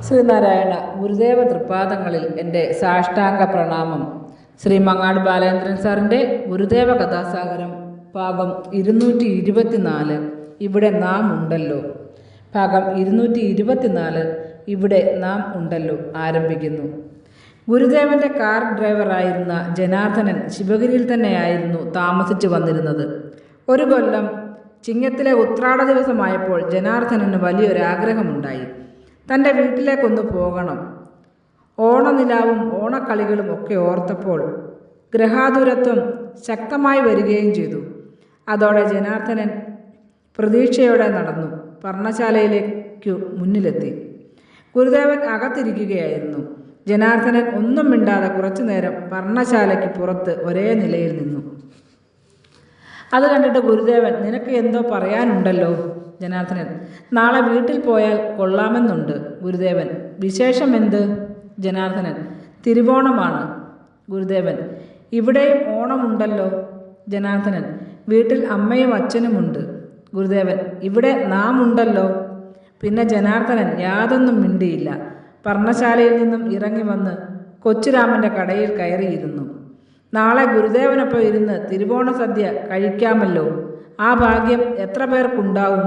ശ്രീനാരായണ ഗുരുദേവ തൃപ്പാദങ്ങളിൽ എൻ്റെ സാഷ്ടാംഗ പ്രണാമം. ശ്രീ മങ്ങാട് ബാലേന്ദ്രൻ സാറിൻ്റെ ഗുരുദേവ കഥാസാഗരം ഭാഗം 224 ഇവിടെ നാം ഉണ്ടല്ലോ. ഭാഗം 224 ഇവിടെ നാം ഉണ്ടല്ലോ ആരംഭിക്കുന്നു. ഗുരുദേവൻ്റെ കാർ ഡ്രൈവറായിരുന്ന ജനാർദ്ദനൻ ശിവഗിരിയിൽ തന്നെയായിരുന്നു താമസിച്ചു വന്നിരുന്നത്. ഒരു കൊല്ലം ചിങ്ങത്തിലെ ഉത്രാട ദിവസമായപ്പോൾ ജനാർദ്ദനന് വലിയൊരാഗ്രഹമുണ്ടായി. തൻ്റെ വീട്ടിലേക്കൊന്ന് പോകണം. ഓണനിലാവും ഓണക്കളികളും ഒക്കെ ഓർത്തപ്പോൾ ഗ്രഹാതുരത്വം ശക്തമായി വരികയും ചെയ്തു. അതോടെ ജനാർദ്ദനൻ പ്രതീക്ഷയോടെ നടന്നു പർണശാലയിലേക്കു മുന്നിലെത്തി. ഗുരുദേവൻ അകത്തിരിക്കുകയായിരുന്നു. ജനാർദ്ദനൻ ഒന്നും മിണ്ടാതെ കുറച്ചു നേരം പർണശാലയ്ക്ക് പുറത്ത് ഒരേ നിലയിൽ നിന്നു. അത് കണ്ടിട്ട് ഗുരുദേവൻ, നിനക്ക് എന്തോ പറയാനുണ്ടല്ലോ. ജനാർദ്ദനൻ, നാളെ വീട്ടിൽ പോയാൽ കൊള്ളാമെന്നുണ്ട്. ഗുരുദേവൻ, വിശേഷമെന്ത്? ജനാർദ്ദനൻ, തിരുവോണമാണ്. ഗുരുദേവൻ, ഇവിടെയും ഓണമുണ്ടല്ലോ. ജനാർദ്ദനൻ, വീട്ടിൽ അമ്മയും അച്ഛനുമുണ്ട്. ഗുരുദേവൻ, ഇവിടെ നാം ഉണ്ടല്ലോ. പിന്നെ ജനാർദ്ദനൻ യാതൊന്നും മിണ്ടിയില്ല. പർണശാലയിൽ നിന്നും ഇറങ്ങി വന്ന് കൊച്ചുരാമൻ്റെ കടയിൽ കയറിയിരുന്നു. നാളെ ഗുരുദേവനൊപ്പം ഇരുന്ന് തിരുവോണ സദ്യ കഴിക്കാമല്ലോ. ആ ഭാഗ്യം എത്ര പേർക്കുണ്ടാവും?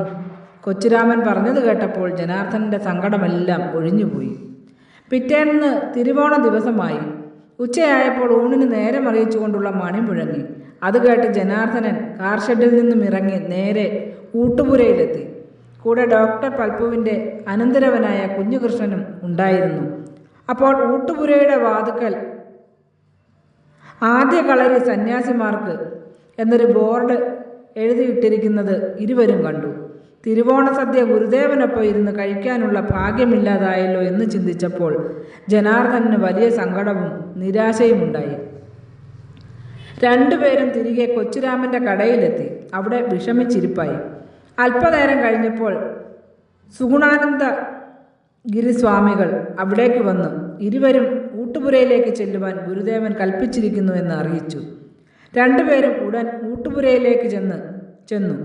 കൊച്ചുരാമൻ പറഞ്ഞത് കേട്ടപ്പോൾ ജനാർദ്ദനൻ്റെ സങ്കടമെല്ലാം ഒഴിഞ്ഞുപോയി. പിറ്റേന്ന് തിരുവോണ ദിവസമായി. ഉച്ചയായപ്പോൾ ഊണിന് നേരം അറിയിച്ചുകൊണ്ടുള്ള മണി മുഴങ്ങി. അത് കേട്ട് ജനാർദ്ദനൻ കാർ ഷെഡിൽ നിന്നും ഇറങ്ങി നേരെ ഊട്ടുപുരയിലെത്തി. കൂടെ ഡോക്ടർ പൽപ്പുവിൻ്റെ അനന്തരവനായ കുഞ്ഞുകൃഷ്ണനും ഉണ്ടായിരുന്നു. അപ്പോൾ ഊട്ടുപുരയുടെ വാതുക്കൽ ആദ്യ കളരി സന്യാസിമാർക്ക് എന്നൊരു ബോർഡ് എഴുതിയിട്ടിരിക്കുന്നത് ഇരുവരും കണ്ടു. തിരുവോണ സദ്യ ഗുരുദേവനൊപ്പം ഇരുന്ന് കഴിക്കാനുള്ള ഭാഗ്യമില്ലാതായല്ലോ എന്ന് ചിന്തിച്ചപ്പോൾ ജനാർദ്ദനന് വലിയ സങ്കടവും നിരാശയുമുണ്ടായി. രണ്ടുപേരും തിരികെ കൊച്ചുരാമൻ്റെ കടയിലെത്തി. അവിടെ വിഷമിച്ചിരിപ്പായി. അല്പനേരം കഴിഞ്ഞപ്പോൾ സുഗുണാനന്ദ ഗിരിസ്വാമികൾ അവിടേക്ക് വന്നു. ഇരുവരും ഊട്ടുപുരയിലേക്ക് ചെല്ലുവാൻ ഗുരുദേവൻ കൽപ്പിച്ചിരിക്കുന്നു എന്ന് അറിയിച്ചു. രണ്ടുപേരും ഉടൻ ഊട്ടുപുരയിലേക്ക് ചെന്നു.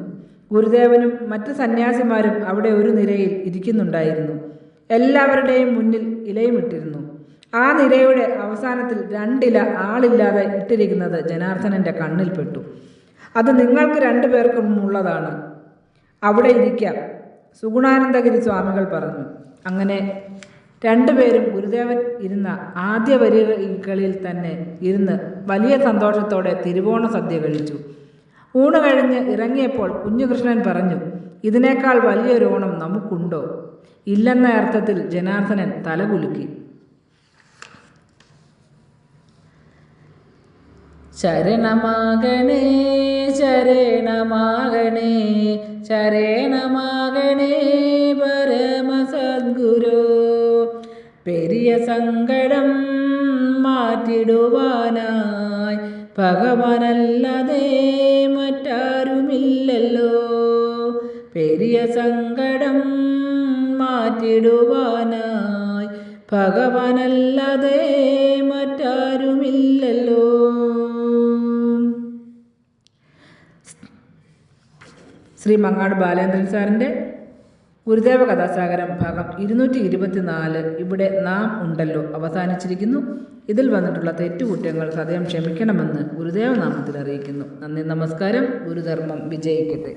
ഗുരുദേവനും മറ്റ് സന്യാസിമാരും അവിടെ ഒരു നിരയിൽ ഇരിക്കുന്നുണ്ടായിരുന്നു. എല്ലാവരുടെയും മുന്നിൽ ഇലയുമിട്ടിരുന്നു. ആ നിരയുടെ അവസാനത്തിൽ 2 ഇല ആളില്ലാതെ ഇട്ടിരിക്കുന്നത് ജനാർദ്ദനൻ്റെ കണ്ണിൽപ്പെട്ടു. അത് നിങ്ങൾക്ക് 2 പേർക്കും ഉള്ളതാണ്, അവിടെ ഇരിക്കാം, സുഗുണാനന്ദഗിരി സ്വാമികൾ പറഞ്ഞു. അങ്ങനെ 2 പേരും ഗുരുദേവൻ ഇരുന്ന ആദ്യ വരികളിൽ തന്നെ ഇരുന്ന് വലിയ സന്തോഷത്തോടെ തിരുവോണ സദ്യ കഴിച്ചു. ഊണ് കഴിഞ്ഞ് ഇറങ്ങിയപ്പോൾ കുഞ്ഞുകൃഷ്ണൻ പറഞ്ഞു, ഇതിനേക്കാൾ വലിയൊരു ഓണം നമുക്കുണ്ടോ? ഇല്ലെന്ന അർത്ഥത്തിൽ ജനാർദ്ദനൻ തലകുലുക്കി. ശരണമാകണേ ശരണമാകണേ ശരണമാകണേ പരമസദ്ഗുരു, പെരിയ സങ്കടം മാറ്റിടുവാനായി ഭഗവാനല്ലാതെ മറ്റാരുമില്ലല്ലോ. പെരിയ സങ്കടം മാറ്റിടുവാനായി ഭഗവാനല്ലാതെ മറ്റാരുമില്ലല്ലോ. ശ്രീ മങ്ങാട് ബാലേന്ദ്രൻ സാറിൻ്റെ ഗുരുദേവ കഥാസാഗരം ഭാഗം 224 ഇവിടെ നാം ഉണ്ടല്ലോ അവസാനിച്ചിരിക്കുന്നു. ഇതിൽ വന്നിട്ടുള്ള തെറ്റുകുറ്റങ്ങൾ സദയം ക്ഷമിക്കണമെന്ന് ഗുരുദേവ നാമത്തിൽ അറിയിക്കുന്നു. നന്ദി, നമസ്കാരം. ഗുരുധർമ്മം വിജയിക്കട്ടെ.